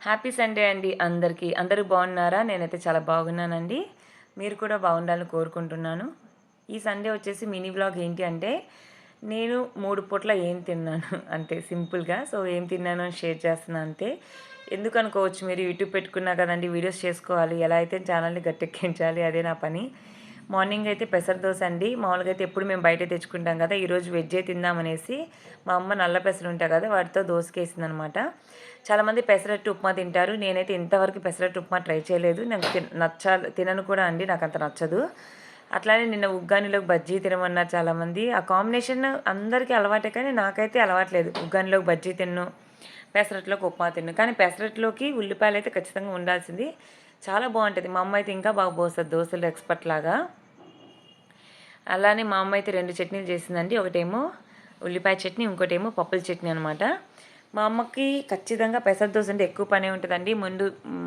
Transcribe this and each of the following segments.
Happy Sunday అండి అందరికీ. అందరూ బాగున్నారా? నేనైతే చాలా బాగున్నానండి. మీరు కూడా బాగుండాలని కోరుకుంటున్నాను. ఈ సండే వచ్చేసి మినీ వ్లాగ్ ఏంటి అంటే, నేను 3 పూట్ల ఏం తిన్నాను అంతే సింపుల్‌గా. సో, ఏం తిన్నానో అని షేర్ చేస్తున్నా అంతే. ఎందుకు అనుకోవచ్చు మీరు, యూట్యూబ్ పెట్టుకున్నా కదండీ! వీడియోస్ చేసుకోవాలి. ఎలా అయితే ఛానల్‌ని గట్టెక్కించాలి అదే నా పని. మార్నింగ్ అయితే పెసర దోస అండి. మామూలుగా అయితే ఎప్పుడు మేము బయటే తెచ్చుకుంటాం కదా! ఈరోజు వెజ్జే తిందామనేసి మా అమ్మ నల్ల పెసలు ఉంటాయి కదా! వాటితో దోసకేసిందనమాట. చాలామంది పెసరట్టు ఉప్మా తింటారు. నేనైతే ఇంతవరకు పెసరట్టు ఉప్మా ట్రై చేయలేదు. నాకు తినను కూడా అండి. నాకంత నచ్చదు. అట్లానే నిన్న ఉగ్గానిలోకి బజ్జీ తినమన్నారు చాలామంది. ఆ కాంబినేషన్ అందరికీ అలవాటే కానీ నాకైతే అలవాట్లేదు. ఉగ్గానిలోకి బజ్జీ తిన్ను, పెసరట్లోకి ఉప్మా తిన్ను. కానీ పెసరట్లోకి ఉల్లిపాయలైతే ఖచ్చితంగా ఉండాల్సింది. చాలా బాగుంటుంది. మా అమ్మ అయితే ఇంకా బాగా పోస్తుంది దోశలు ఎక్స్‌పర్ట్ లాగా. అలానే మా అమ్మ అయితే 2 చట్నీలు చేసిందండి. ఒకటేమో ఉల్లిపాయ చట్నీ, ఇంకోటేమో పప్పుల చట్నీ అనమాట. మా అమ్మకి ఖచ్చితంగా పెసర దోస అంటే ఎక్కువ పనే ఉంటుందండి.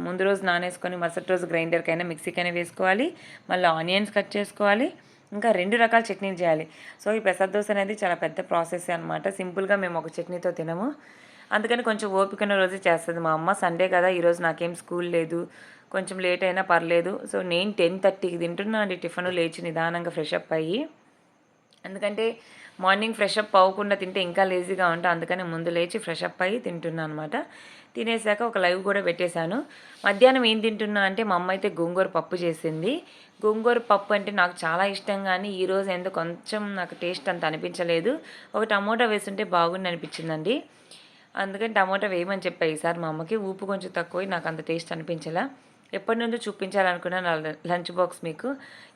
ముందు రోజు నానేసుకొని మరుసటి రోజు గ్రైండర్‌కైనా, మిక్సీకైనా వేసుకోవాలి. మళ్ళీ ఆనియన్స్ కట్ చేసుకోవాలి. ఇంకా 2 రకాల చట్నీలు చేయాలి. సో, ఈ పెసర దోస అనేది చాలా పెద్ద ప్రాసెసే అనమాట. సింపుల్‌గా మేము ఒక చట్నీతో తినము. అందుకని కొంచెం ఓపిక ఉన్న రోజే చేస్తది మా అమ్మ. సండే కదా! ఈరోజు నాకేం స్కూల్ లేదు. కొంచెం లేట్ అయినా పర్లేదు. సో, నేను 10:30కి తింటున్నా అండి టిఫిను, లేచి నిదానంగా ఫ్రెష్ అప్ అయ్యి. ఎందుకంటే మార్నింగ్ ఫ్రెష్ అప్ అవ్వకుండా తింటే ఇంకా లేజీగా ఉంటా. అందుకని ముందు లేచి ఫ్రెష్ అప్ అయ్యి తింటున్నా అనమాట. తినేసాక ఒక లైవ్ కూడా పెట్టేశాను. మధ్యాహ్నం ఏం తింటున్నా అంటే మా అమ్మ అయితే గోంగూర పప్పు చేసింది. గోంగూర పప్పు అంటే నాకు చాలా ఇష్టం కానీ ఈరోజు ఎందుకు కొంచెం నాకు టేస్ట్ అంత అనిపించలేదు. ఒక టమోటా వేసుంటే బాగుండి అనిపించిందండి. అందుకని టమోటా వేయమని చెప్పా ఈసారి మా అమ్మకి. ఉప్పు కొంచెం తక్కువై నాకు అంత టేస్ట్ అనిపించలా. ఎప్పటినుంచో చూపించాలనుకున్న నా లంచ్ బాక్స్ మీకు.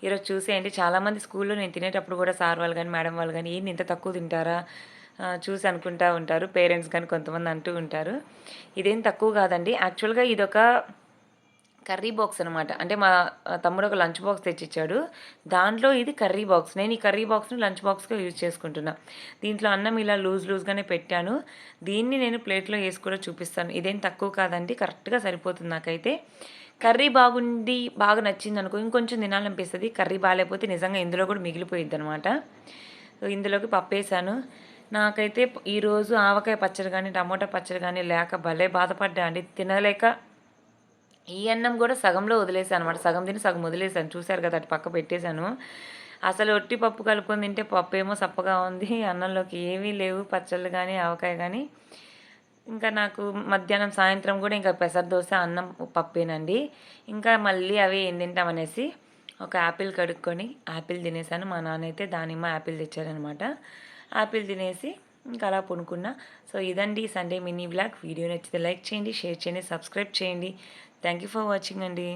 ఈరోజు చూసేయండి. చాలామంది స్కూల్లో నేను తినేటప్పుడు కూడా సార్ వాళ్ళు కానీ, మేడం వాళ్ళు కానీ ఏంది ఇంత తక్కువ తింటారా చూసి అనుకుంటా ఉంటారు. పేరెంట్స్ కానీ కొంతమంది అంటూ ఉంటారు. ఇదేం తక్కువ కాదండి. యాక్చువల్‌గా ఇదొక కర్రీ బాక్స్ అనమాట. అంటే మా తమ్ముడు ఒక లంచ్ బాక్స్ తెచ్చిచ్చాడు. దాంట్లో ఇది కర్రీ బాక్స్. నేను ఈ కర్రీ బాక్స్‌ని లంచ్ బాక్స్‌గా యూజ్ చేసుకుంటున్నా. దీంట్లో అన్నం ఇలా లూజ్‌గానే పెట్టాను. దీన్ని నేను ప్లేట్‌లో ఏసి కూడా చూపిస్తాను. ఇదేం తక్కువ కాదండి. కరెక్ట్‌గా సరిపోతుంది నాకైతే. కర్రీ బాగుండి, బాగా నచ్చిందనుకో ఇంకొంచెం తినాలనిపిస్తది. కర్రీ బాలేపోతే నిజంగా ఇందులో కూడా మిగిలిపోయిద్దనమాట. సో, ఇందులోకి పప్పేసాను. నాకైతే ఈరోజు ఆవకాయ పచ్చడి గానీ, టమోటా పచ్చడి గానీ లేక భలే బాధపడ్డా అండి. తినలేక ఈ అన్నం గూడా సగంలో వదిలేసాననమాట. సగం తిని సగం వదిలేసాను. చూసారు కదా! అటు పక్క పెట్టేశాను. అసలు ఒట్టి పప్పు కలుపుకొని తింటే పప్పేమో సప్పగా ఉంది. అన్నంలోకి ఏమీ లేవు పచ్చళ్ళు గానీ, ఆవకాయ గానీ. ఇంకా నాకు మధ్యాహ్నం, సాయంత్రం గూడా ఇంకా పెసర దోస, అన్నం, పప్పేనండి. ఇంకా మళ్ళీ అవి ఏం తింటామనేసి ఒక యాపిల్ కడుక్కొని యాపిల్ తినేసాను. మా నాన్నయితే దానిమ్మ, యాపిల్ తెచ్చారనమాట. యాపిల్ తినేసి ఇంకా అలా పడుకున్నా. సో, ఇదండి సండే మినీ వ్లాగ్. వీడియో నచ్చితే లైక్ చేయండి, షేర్ చేయండి, సబ్స్క్రైబ్ చేయండి. థ్యాంక్ యూ ఫర్ వాచింగ్ అండి.